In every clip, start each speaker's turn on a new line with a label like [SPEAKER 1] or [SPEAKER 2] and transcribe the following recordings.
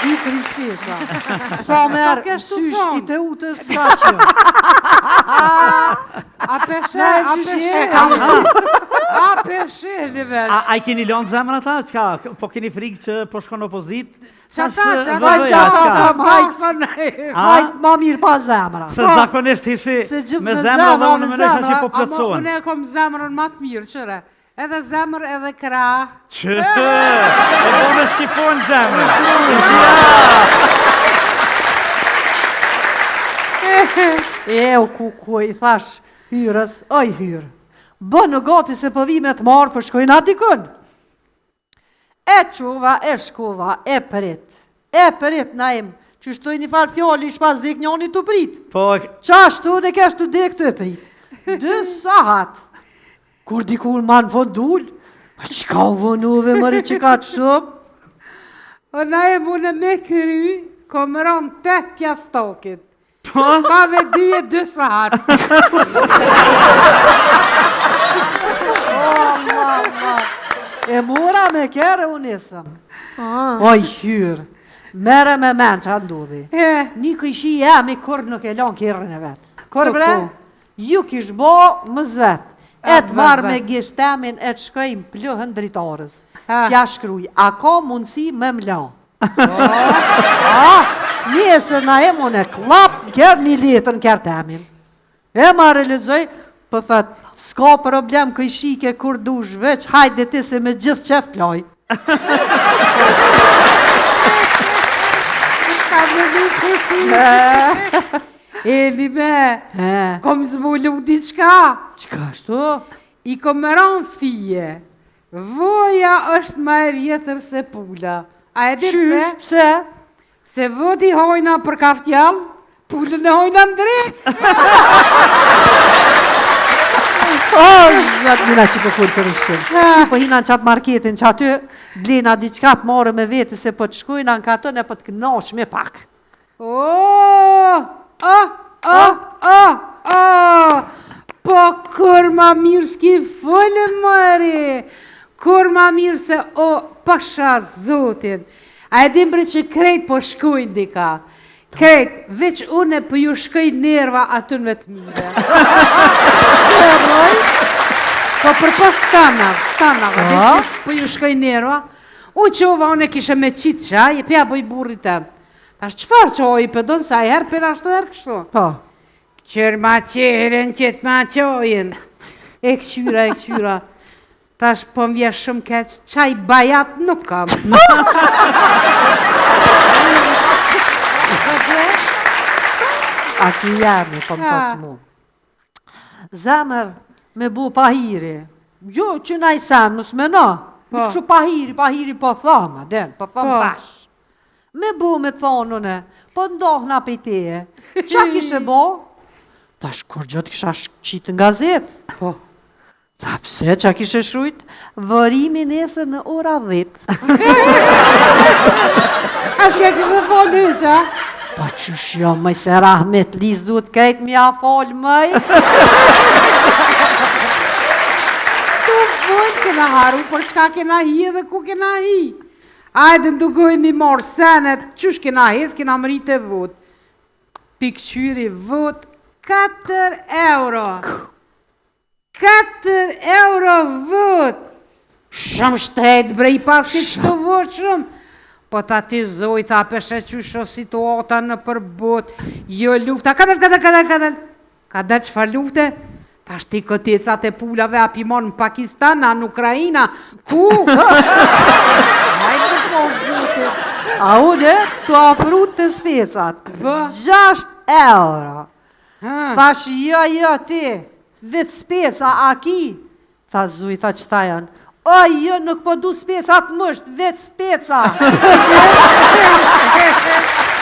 [SPEAKER 1] I princesa. Sa merë sysh I të utës të qaqë.
[SPEAKER 2] A peshe, një veç.
[SPEAKER 3] A I keni lënë zemra ata? Qka? Po keni frikë që po shkon opozit?
[SPEAKER 1] Hajt ma mirë pa zemra.
[SPEAKER 3] Se zakonisht ishi me zemra dhe unë më nesha që po plotësohen.
[SPEAKER 2] Unë e kom zemrën ma të mirë, qëre. Edhe zemër, edhe kra.
[SPEAKER 3] Që? E do me shqipojnë zemrë.
[SPEAKER 1] Ku I thash hyrës, oj hyrë, bë në gati se pëvi me të marë për shkojnë atikën. E quva, e shkova, e përit na im, që shtoj një farë fjoli shpas dek njoni të prit. Qashtu dhe keshtu dek të prit. 2 sahat. Kur dikur ma në fondull, qka u vënuve mëri që ka të shumë?
[SPEAKER 2] O na e mune me këry, kom rënë 8 pjastokit. Pave 2 sahat.
[SPEAKER 1] E mora me kere unisëm. Oj hyrë, mere me men që ndodhi. Një këshi jemi kur nuk e lanë kjerën e vetë. Kur bre, ju kish bo më zvetë. E të marrë me gishtemin e të shkojmë plëhën dritarës. Tja shkruj, a ka mundësi me mla? Njësër na e mune klap, kjerë një letën kjerë temin. E marrë e lëgjoj, për thëtë, s'ka problem këjshike kur dush, veç hajde ti se me gjithë qeft loj.
[SPEAKER 2] Eli me, kom zbulu diçka.
[SPEAKER 1] Qka shtu?
[SPEAKER 2] I kom mëron fije. Voja është ma e vjetër se pula. A e ditë se?
[SPEAKER 1] Pse?
[SPEAKER 2] Se voti hojna për kaftjall, pulën e hojna në drejt.
[SPEAKER 1] Zatë njëna që për full për ushqim. Që për hina në qatë marketin që aty, blina diçka të marë me vete se për të shkujna në katën e për të kënosh me pak.
[SPEAKER 2] Po kur ma mirë s'ki folë mëri, kur ma mirë se o pasha zotin. A e dim bre që krejt po shkojnë dika. Krejt, veç une për ju shkoj nerva atën vetë mire. Po për poshtë tanave, veç për ju shkoj nerva. U qova une kishe me qitë qaj, e pja bëj burrit tem. Tash qëfar që oj pëdon, sa i herë për ashtu herë kështu?
[SPEAKER 1] Po.
[SPEAKER 2] Qërë ma qërën, qëtë ma qojën. E këqyra. Tash po m'vje shumë keq, qaj bajat nuk kam.
[SPEAKER 1] A ki jemi, po më thotë mu. Zemër me bu pahiri. Jo, që na I sen, mësë me na. Në që pahiri po thama, den, po thama pash. Me bu me thonune, po ndohna për teje. Qa kishe bo? Tash kur gjot kisha qitë në gazet.
[SPEAKER 2] Po.
[SPEAKER 1] Ta pse qa kishe shrujt? Vërimi nesër në ora 10.
[SPEAKER 2] A që kishe folë qa?
[SPEAKER 1] Pa qysh jo, mëj se Rahmet Liz duhet krejt mja folë mëj.
[SPEAKER 2] Tu folë kena haru, për qka kena hi dhe ku kena hi. Ajde ndugojmë I marë senet, qysh kena hez, kena mërit e vot. Pikqyri vot, 4 euro. 4 euro vot. Shumë shtet, bre, I paske qëto vot shumë. Po ta ti zoj, tha peshe qysho situata në përbot, jo lufta, kadel. Kadel qëfar lufte? Ta shti këtecat e pulave apimon në Pakistan, në Ukrajina, ku? Hajde po vjutit.
[SPEAKER 1] A une, të afrut të specat. 6 euro. Thash, jo, ti, vetë speca, a ki? Tha zuj, tha qëta janë. O, jo, nuk po du specat mësht, vetë speca.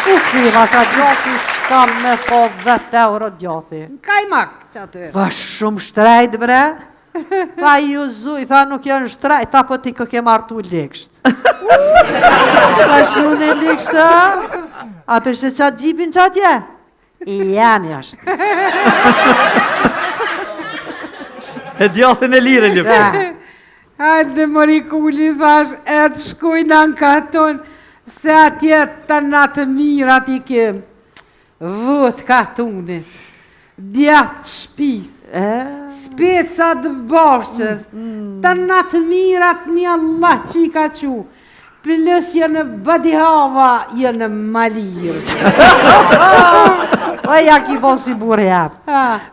[SPEAKER 1] U kriva ka gjothi, kam me po 10 euro gjothi.
[SPEAKER 2] Kaj mak, që aty.
[SPEAKER 1] Tha shumë shtrejt, bre. Tha ju zuj, tha nuk janë shtrejt, tha po ti kë ke martu leksht. Tha shumë e leksht, a përshë qatë gjipin që atje? I jam jashtë.
[SPEAKER 3] E djathin e lire ljëpë.
[SPEAKER 2] Hajde mori Kuli, thash, e të shkojnë në katon, se atje të natë mirat i kem. Vot katonit, djatë shpis, specat bashqës, të natë mirat një Allah që i ka qu, plus jënë badihava, jënë malirë.
[SPEAKER 1] Oja ki bo si bure jap.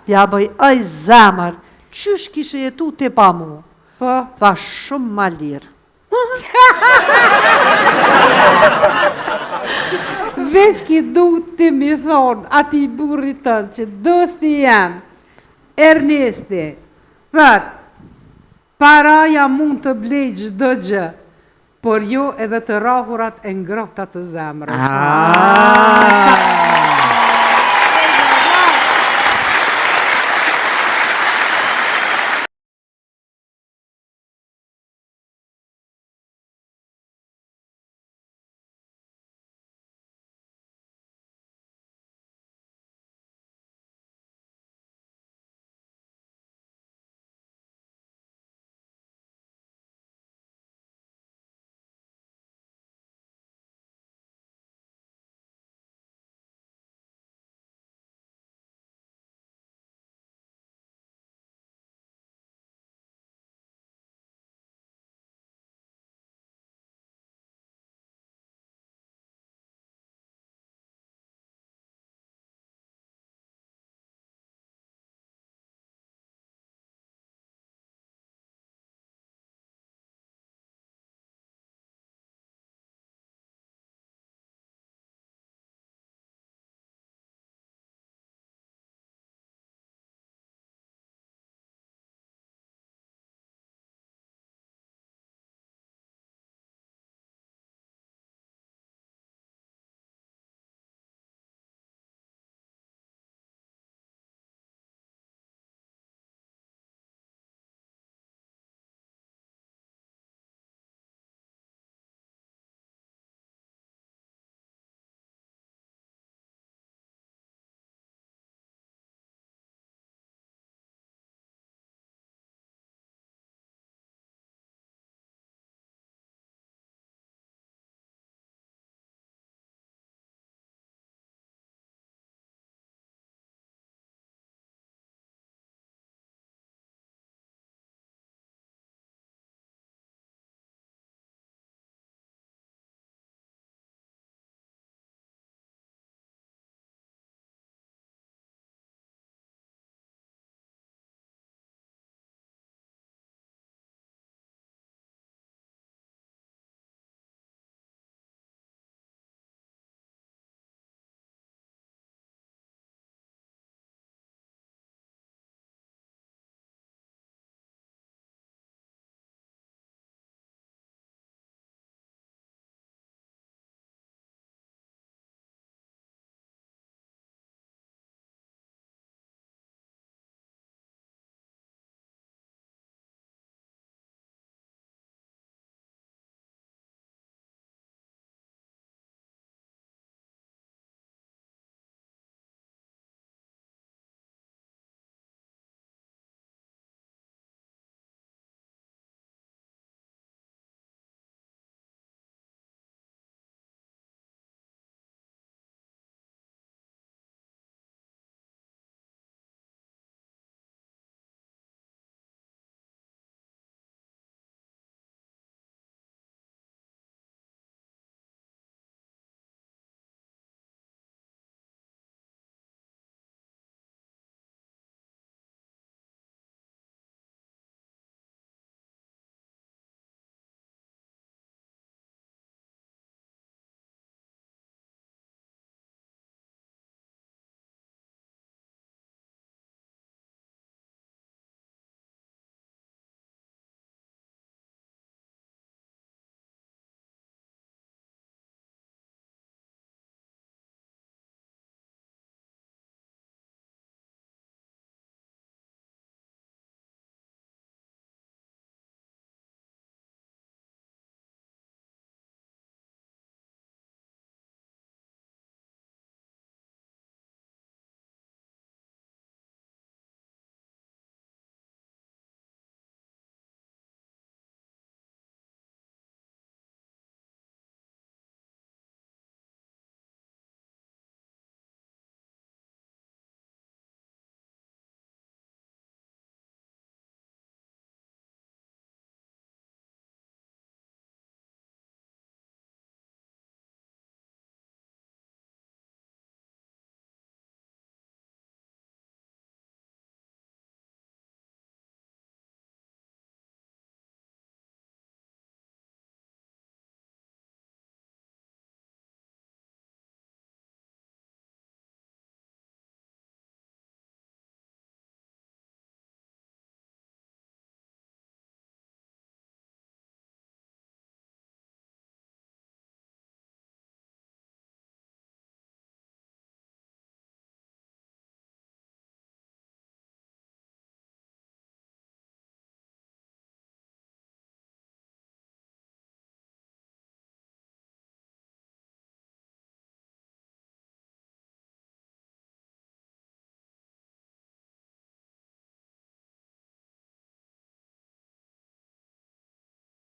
[SPEAKER 1] Pja bëj, oj zemër, qysh kishe jetu ti pa mu?
[SPEAKER 2] Po,
[SPEAKER 1] Tha shumë ma lirë.
[SPEAKER 2] veç ki du të mi thonë ati burri tënë që dosti jam, Ernesti, thët, paraja mund të blej çdo gjë, por jo edhe të rahurat e ngrohta të zemrës.